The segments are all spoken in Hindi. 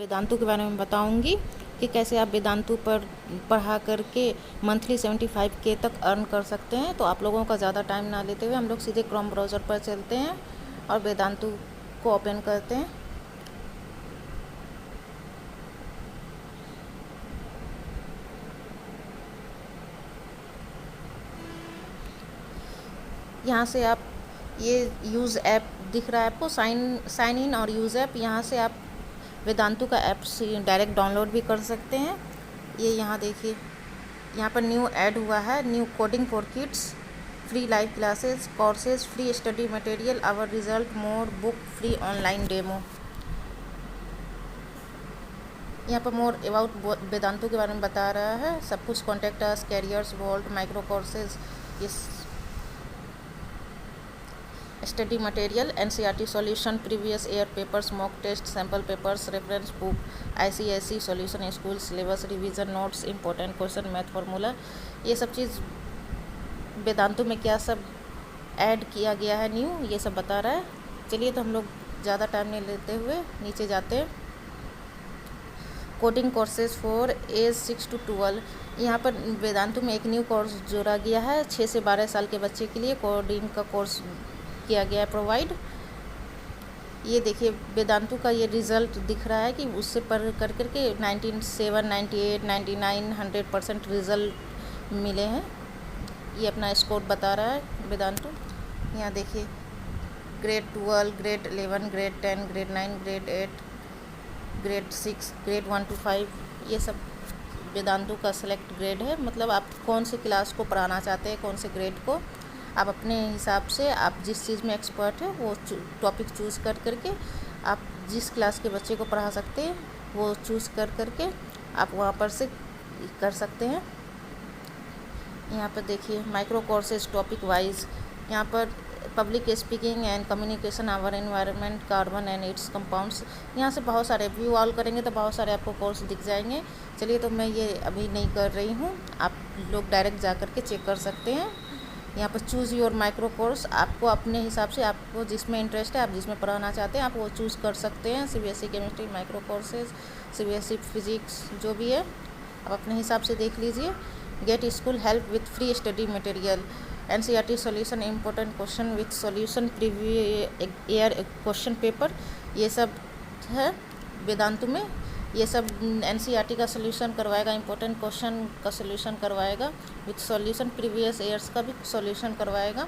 वेदांतु के बारे में बताऊंगी कि कैसे आप वेदांतु पर पढ़ा करके मंथली 75K तक अर्न कर सकते हैं। तो आप लोगों का ज़्यादा टाइम ना लेते हुए हम लोग सीधे क्रोम ब्राउज़र पर चलते हैं और वेदांतु को ओपन करते हैं। यहाँ से आप ये यूज़ ऐप दिख रहा है आपको, साइन इन और यूज़ ऐप। यहाँ से आप वेदांतु का ऐप डायरेक्ट डाउनलोड भी कर सकते हैं। ये यहाँ देखिए, यहाँ पर न्यू ऐड हुआ है, new coding for kids, free live classes, courses, free study material, our result, more book, free online demo. यहाँ पर मोर अबाउट वेदांतु के बारे में बता रहा है सब कुछ। Contact us, careers, vault, micro courses, ये study material, NCERT solution, previous year papers, mock test, sample papers, reference book, ICSE solution, school syllabus, revision notes, important question, math formula. ये सब चीज़ वेदांतु में क्या सब ऐड किया गया है न्यू, ये सब बता रहा है। चलिए, तो हम लोग ज़्यादा टाइम नहीं लेते हुए नीचे जाते हैं। Coding courses for age 6 to 12। यहाँ पर वेदांतु में एक न्यू कोर्स जोड़ा गया है 6 से 12 साल के बच्चे के लिए। कोडिंग का कोर्स किया गया है प्रोवाइड। ये देखिए, वेदांतु का ये रिज़ल्ट दिख रहा है कि उससे पढ़ कर करके 97, 98, 99, 100% रिज़ल्ट मिले हैं। ये अपना स्कोर बता रहा है वेदांतु। यहाँ देखिए, grade 12, grade 11, grade 10, grade 9, grade 8, grade 6, grade 1 to 5, ये सब वेदांतु का सेलेक्ट ग्रेड है। मतलब आप कौन से क्लास को पढ़ाना चाहते हैं, कौन से ग्रेड को, आप अपने हिसाब से, आप जिस चीज़ में एक्सपर्ट है वो टॉपिक चूज़ कर करके आप जिस क्लास के बच्चे को पढ़ा सकते हैं वो चूज़ कर करके आप वहाँ पर से कर सकते हैं। यहाँ पर देखिए, माइक्रो कोर्सेज टॉपिक वाइज। यहाँ पर public speaking and communication, our environment, carbon and its compounds. यहाँ से बहुत सारे व्यू ऑल करेंगे तो बहुत सारे आपको कोर्स दिख जाएंगे। चलिए, तो मैं ये अभी नहीं कर रही हूँ, आप लोग डायरेक्ट जा कर के चेक कर सकते हैं। यहाँ पर चूज़ योर माइक्रो कोर्स, आपको अपने हिसाब से, आपको जिसमें इंटरेस्ट है, आप जिसमें पढ़ाना चाहते हैं आप वो चूज़ कर सकते हैं। CBSE chemistry micro courses, CBSE physics, जो भी है आप अपने हिसाब से देख लीजिए। Get school help with free study material, NCERT solution, important question with solution, previous year question paper, ये सब है वेदांतु में। ये सब NCERT का सॉल्यूशन करवाएगा, इम्पोर्टेंट क्वेश्चन का सॉल्यूशन करवाएगा विथ सॉल्यूशन, प्रीवियस ईयर्स का भी सॉल्यूशन करवाएगा।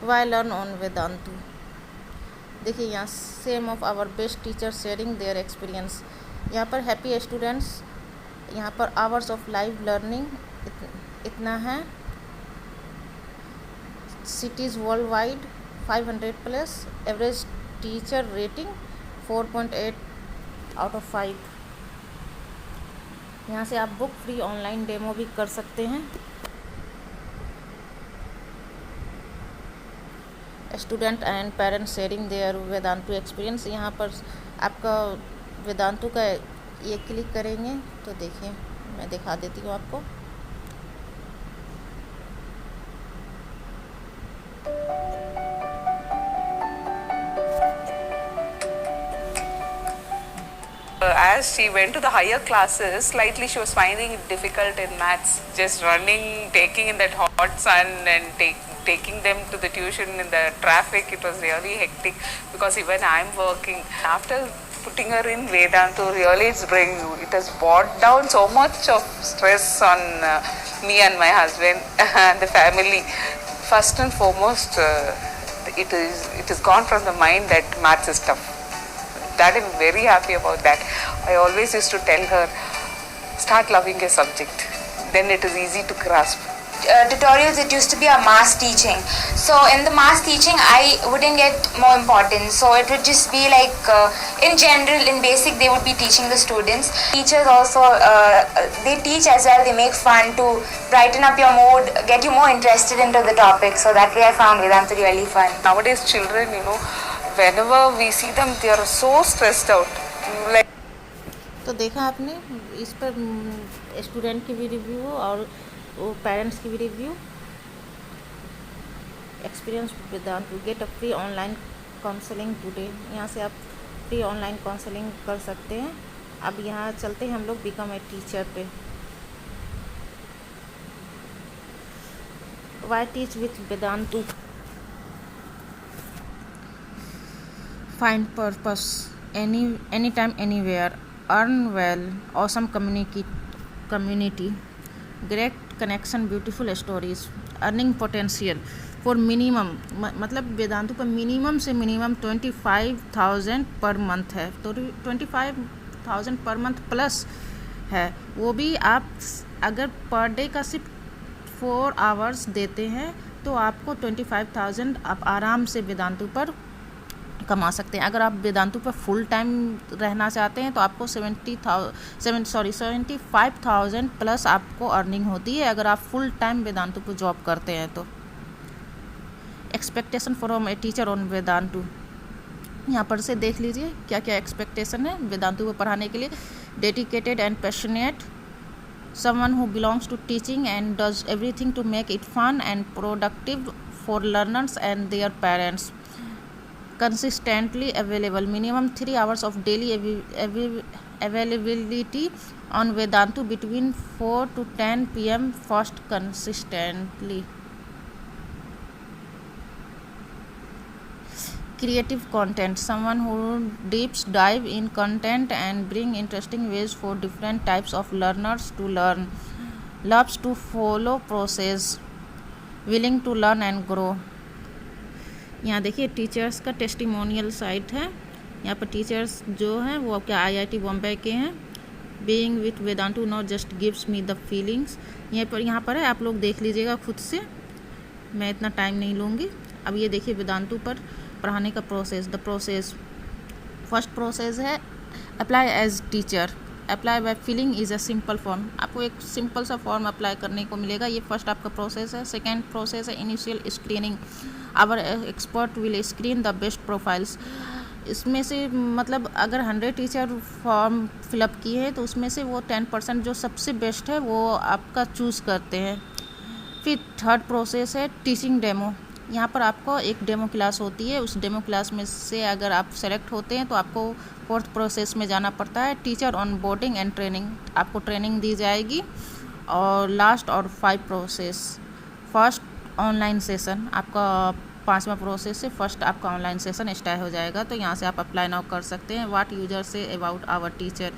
Why learn on Vedantu. देखिए, यहाँ same of our best teacher sharing their experience. यहाँ पर हैप्पी स्टूडेंट्स, यहाँ पर आवर्स ऑफ लाइव लर्निंग इतना है। Cities world wide 500+, average teacher rating 4.8 out of 5। यहाँ से आप बुक, फ्री ऑनलाइन डेमो भी कर सकते हैं। Student and parents sharing their Vedantu experience. यहाँ पर आपका वेदांतु का ये क्लिक करेंगे तो देखिए, मैं दिखा देती हूँ आपको। As she went to the higher classes, slightly she was finding it difficult in maths. Just running, taking in that hot sun and taking them to the tuition in the traffic, it was really hectic because even I'm working. After putting her in Vedantu, really it has brought down so much of stress on me and my husband and the family. First and foremost, it is gone from the mind that maths is tough. That I'm very happy about that. I always used to tell her, start loving a subject, then it is easy to grasp. Tutorials, it used to be a mass teaching. So in the mass teaching, I wouldn't get more importance. So it would just be like, in general, in basic, they would be teaching the students. Teachers also, they teach as well. They make fun to brighten up your mood, get you more interested into the topic. So that way I found Vedantu really fun. Nowadays, children, whenever we see them, they are so stressed out. Like, तो देखा आपने, इस पर स्टूडेंट की भी रिव्यू और पेरेंट्स की भी review. Experience Vedantu, get a free online counselling today. यहाँ से आप फ्री ऑनलाइन काउंसलिंग कर सकते हैं। अब यहाँ चलते हैं हम लोग बिकम ए टीचर पे। Why teach with Vedantu? Find purpose any time anywhere, earn well, awesome community, great connection, beautiful stories, earning potential for minimum, मतलब वेदांतु पर मिनिमम से मिनिमम 25,000 पर मंथ है, तो 25,000 पर मंथ प्लस है। वो भी आप अगर पर डे का सिर्फ 4 आवर्स देते हैं तो आपको 25,000 आप आराम से वेदांतु पर कमा सकते हैं। अगर आप वेदांतु पर फुल टाइम रहना चाहते हैं तो आपको 75,000 प्लस आपको अर्निंग होती है अगर आप फुल टाइम वेदांतु पर जॉब करते हैं तो। Expectation from a teacher on Vedantu, यहाँ पर से देख लीजिए क्या क्या एक्सपेक्टेशन है वेदांतु को पढ़ाने के लिए। Dedicated and passionate, someone who belongs to teaching and does everything to make it fun and productive for learners and their parents. Consistently available, minimum 3 hours of daily availability on Vedantu between 4 to 10 p.m. first consistently. Creative content, someone who deeps dive in content and bring interesting ways for different types of learners to learn, loves to follow process, willing to learn and grow. यहाँ देखिए टीचर्स का टेस्टिमोनियल साइट है। यहाँ पर टीचर्स जो हैं वो क्या IIT बॉम्बे के हैं। Being with Vedantu not just gives me the feelings, यहाँ पर है, आप लोग देख लीजिएगा खुद से, मैं इतना टाइम नहीं लूँगी। अब ये देखिए वेदांतु पर पढ़ाने का process. The process, first process है apply as teacher, apply by filling is a simple form, आपको एक सिंपल सा फॉर्म अप्लाई करने को मिलेगा, ये फर्स्ट आपका प्रोसेस है। सेकेंड प्रोसेस है initial screening, our expert will screen the best profiles, इसमें से मतलब अगर 100 टीचर फॉर्म फिलअप किए हैं तो उसमें से वो 10% जो सबसे बेस्ट है वो आपका चूज़ करते हैं। फिर थर्ड प्रोसेस है टीचिंग डेमो, यहाँ पर आपको एक डेमो क्लास होती है, उस डेमो क्लास में से अगर आप सेलेक्ट होते हैं तो आपको फोर्थ प्रोसेस में जाना पड़ता है, teacher on boarding and training, आपको ट्रेनिंग दी जाएगी। और लास्ट और 5 प्रोसेस, फर्स्ट ऑनलाइन सेशन, आपका 5वां प्रोसेस से फर्स्ट आपका ऑनलाइन सेशन स्टार्ट हो जाएगा। तो यहाँ से आप अप्लाई नाउ कर सकते हैं। What user say about our teacher,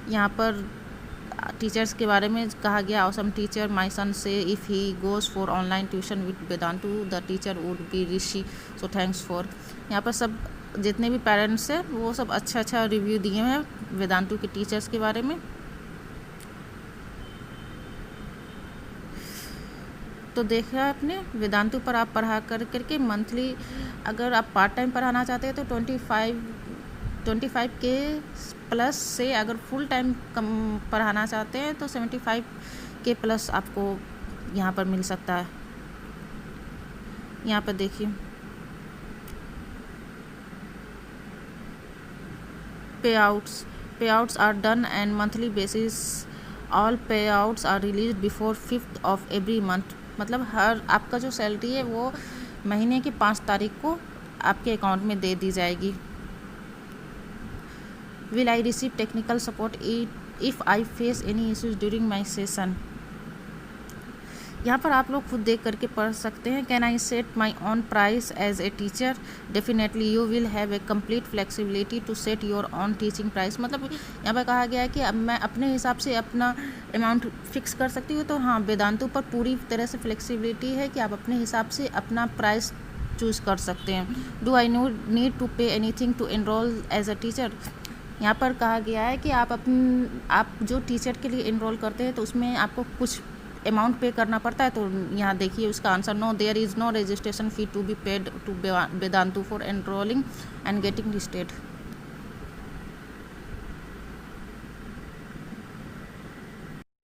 यहाँ पर टीचर्स के बारे में कहा गया। ऑसम टीचर, माय सन से if he goes for online tuition with Vedantu the teacher would be Rishi, so thanks for. यहाँ पर सब जितने भी पेरेंट्स हैं वो सब अच्छा रिव्यू दिए हैं वेदांतु के टीचर्स के बारे में। तो देखा आपने, वेदांतु पर आप पढ़ा करके मंथली अगर आप पार्ट टाइम पढ़ाना चाहते हैं तो 25 के प्लस से, अगर फुल टाइम कम पढ़ाना चाहते हैं तो 75 के प्लस आपको यहाँ पर मिल सकता है। यहाँ पर देखिए payouts are done and monthly basis, all payouts are released before 5th of every month, मतलब हर आपका जो सैलरी है वो महीने की 5 तारीख को आपके अकाउंट में दे दी जाएगी। Will I receive technical support if I face any issues during my session? यहाँ पर आप लोग खुद देख करके पढ़ सकते हैं। Can I set my own price as a teacher? Definitely you will have a complete flexibility to set your own teaching price, मतलब यहाँ पर कहा गया है कि अब मैं अपने हिसाब से अपना अमाउंट फिक्स कर सकती हूँ। तो हाँ, वेदांतु पर पूरी तरह से फ्लेक्सिबिलिटी है कि आप अपने हिसाब से अपना प्राइस चूज़ कर सकते हैं। Do I need to pay anything to enroll as a teacher? यहाँ पर कहा गया है कि आप जो टीचर के लिए इनरोल करते हैं तो उसमें आपको कुछ अमाउंट पे करना पड़ता है। तो यहाँ देखिए उसका answer, no there is no registration fee to be paid to Vedantu for enrolling and getting registered.